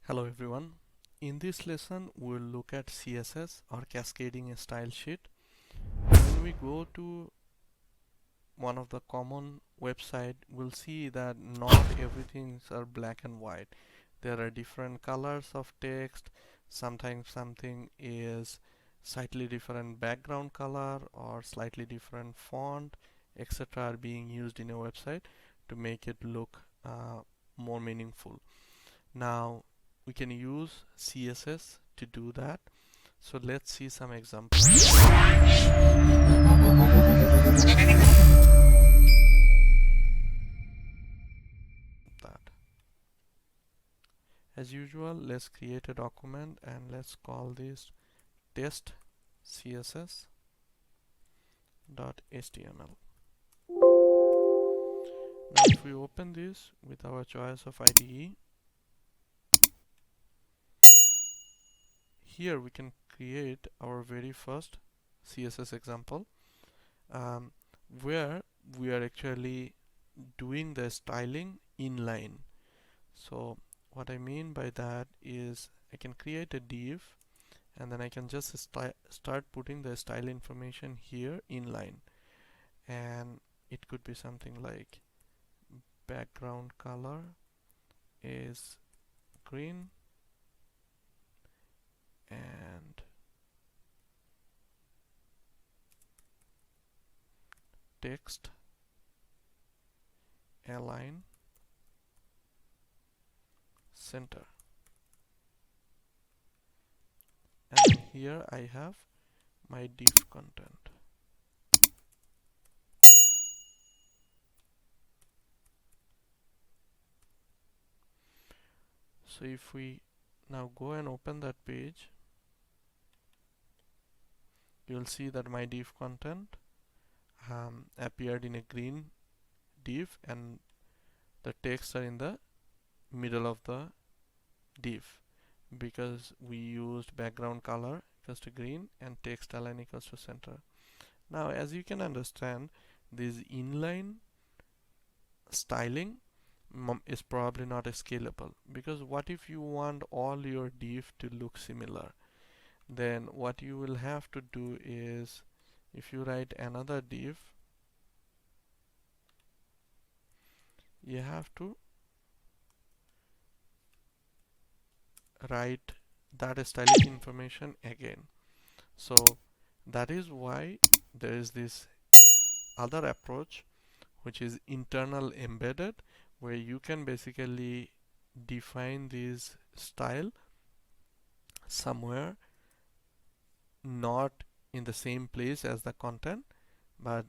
Hello everyone. In this lesson we'll look at CSS or cascading style sheet. When we go to one of the common website, we'll see that not everything are black and white. There are different colors of text. Sometimes something is slightly different background color or slightly different font, etc. are being used in a website to make it look more meaningful. Now we can use CSS to do that. So let's see some examples. That. As usual, let's create a document and let's call this test css.html. Now if we open this with our choice of IDE, here we can create our very first CSS example, where we are actually doing the styling inline. So what I mean by that is I can create a div and then I can just start putting the style information here inline, and it could be something like background color is green and text align center, and then here I have my div content. So if we now go and open that page, you'll see that my div content appeared in a green div and the text are in the middle of the div because we used background color equals to green and text align equals to center. Now as you can understand, this inline styling is probably not scalable, because what if you want all your div to look similar? Then what you will have to do is, if you write another div, you have to write that styling information again. So that is why there is this other approach, which is internal embedded, where you can basically define this style somewhere not in the same place as the content, but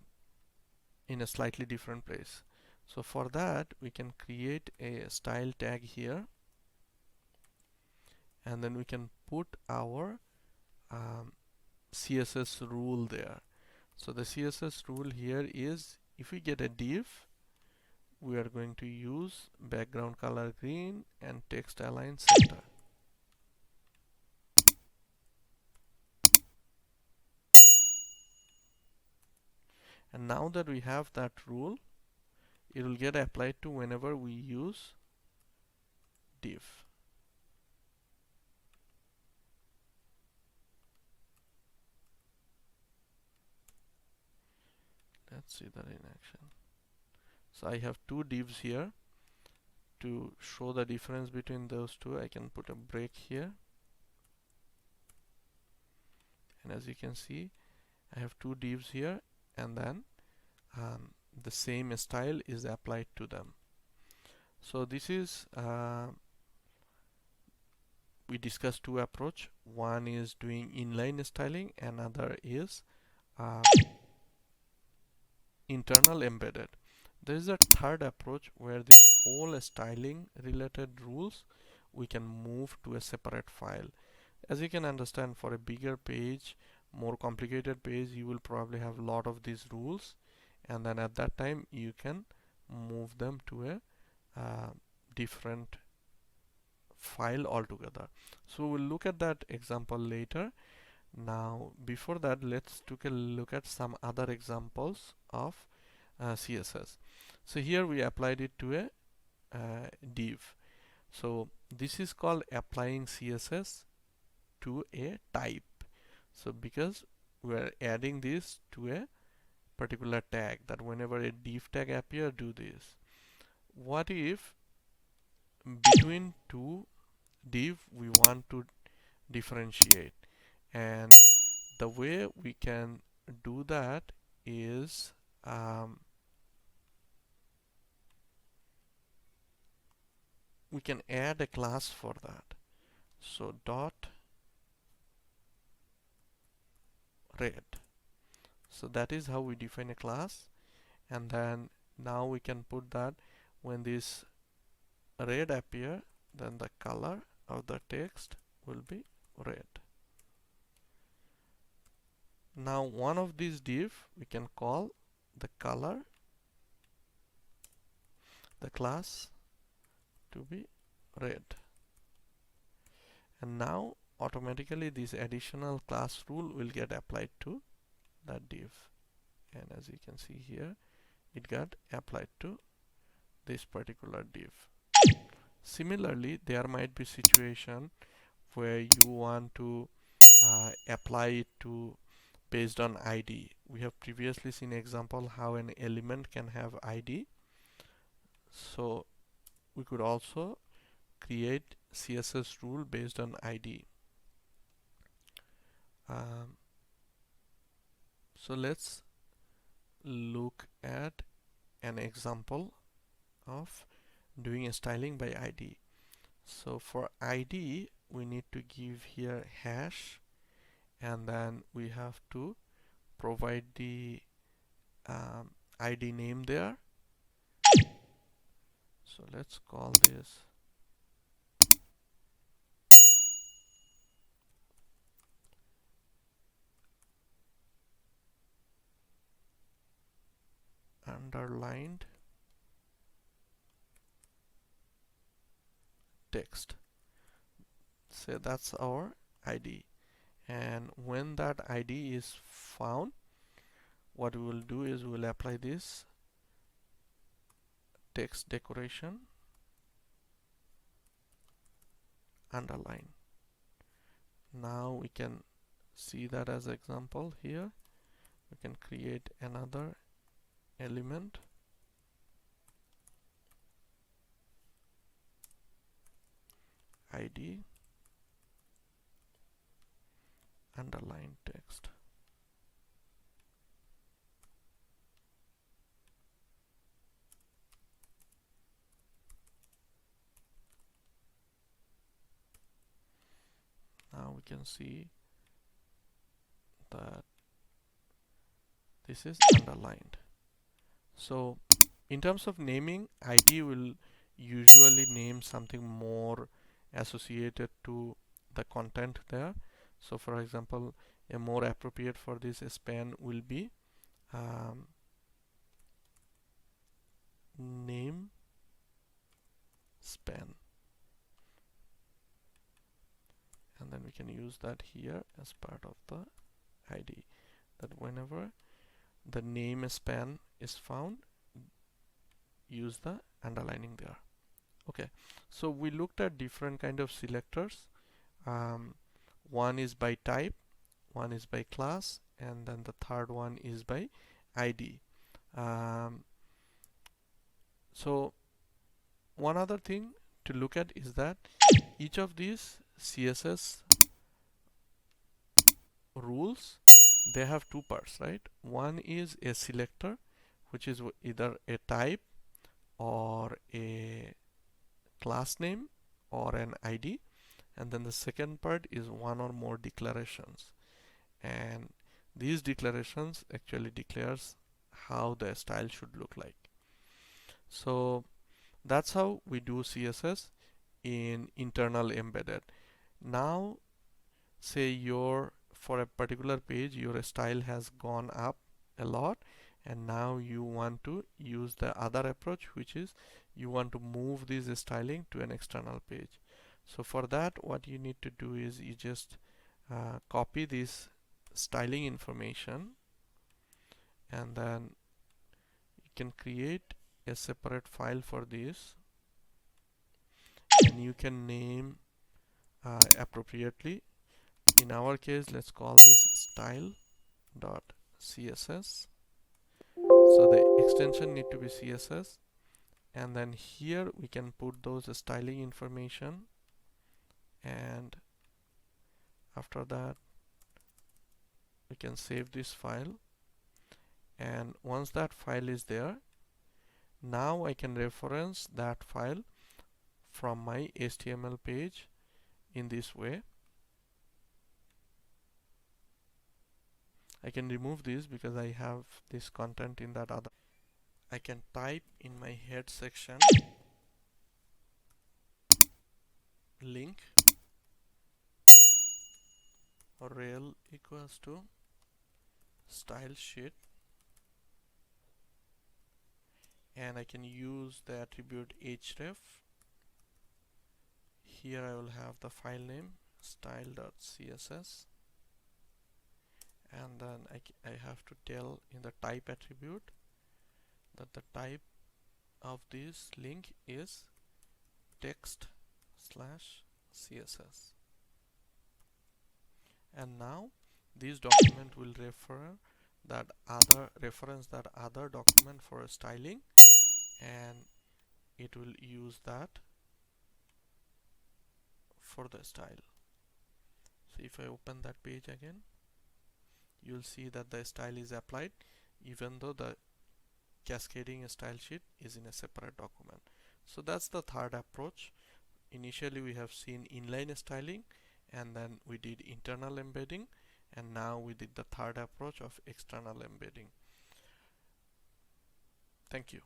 in a slightly different place. So for that we can create a style tag here, and then we can put our CSS rule there. So the CSS rule here is, if we get a div, we are going to use background color green and text align center. And now that we have that rule, it will get applied to whenever we use div. Let's see that in action. So I have two divs here. To show the difference between those two, I can put a break here, and as you can see, I have two divs here, and then the same style is applied to them. So this is we discussed two approach. One is doing inline styling, another is internal embedded. There is a third approach where this whole styling related rules we can move to a separate file. As you can understand, for a bigger page, more complicated page, you will probably have a lot of these rules, and then at that time you can move them to a different file altogether. So we'll look at that example later. Now before that, let's take a look at some other examples of CSS. So here we applied it to a div. So this is called applying CSS to a type. So because we're adding this to a particular tag, that whenever a div tag appear, do this. What if between two div we want to differentiate, and the way we can do that is we can add a class for that. So dot red. So that is how we define a class, and then now we can put that when this red appear, then the color of the text will be red. Now one of these div we can call the color, the class to be red, and now automatically this additional class rule will get applied to that div, and as you can see here, it got applied to this particular div. Similarly, there might be situation where you want to apply it to based on ID. We have previously seen example how an element can have ID. So we could also create CSS rule based on ID. So let's look at an example of doing a styling by ID. So for ID we need to give here hash, and then we have to provide the ID name there. So let's call this underlined text. Say that's our ID, and when that ID is found, what we will do is we will apply this text decoration underline. Now we can see that as example here. We can create another element, ID underline text. Now we can see that this is underlined. So in terms of naming, ID will usually name something more associated to the content there. So for example, a more appropriate for this span will be name span, and then we can use that here as part of the ID, that whenever the name span is found, use the underlining there. Okay, so we looked at different kind of selectors. One is by type, one is by class, and then the third one is by ID. So one other thing to look at is that each of these CSS rules, they have two parts, right? One is a selector, which is either a type or a class name or an ID, and then the second part is one or more declarations, and these declarations actually declares how the style should look like. So that's how we do CSS in internal embedded. Now say for a particular page your style has gone up a lot, and now you want to use the other approach, which is you want to move this styling to an external page. So for that, what you need to do is you just copy this styling information, and then you can create a separate file for this, and then you can name appropriately. In our case, let's call this style.css. So the extension need to be CSS, and then here we can put those styling information, and after that we can save this file. And once that file is there, now I can reference that file from my HTML page in this way. I can remove this because I have this content in that other. I can type in my head section link rel equals to style sheet, and I can use the attribute href. Here I will have the file name style.css, and then I have to tell in the type attribute that the type of this link is text slash css. And now this document will reference that other document for styling, and it will use that for the style. So if I open that page again, you'll see that the style is applied even though the cascading style sheet is in a separate document. So that's the third approach. Initially we have seen inline styling, and then we did internal embedding, and now we did the third approach of external embedding. Thank you.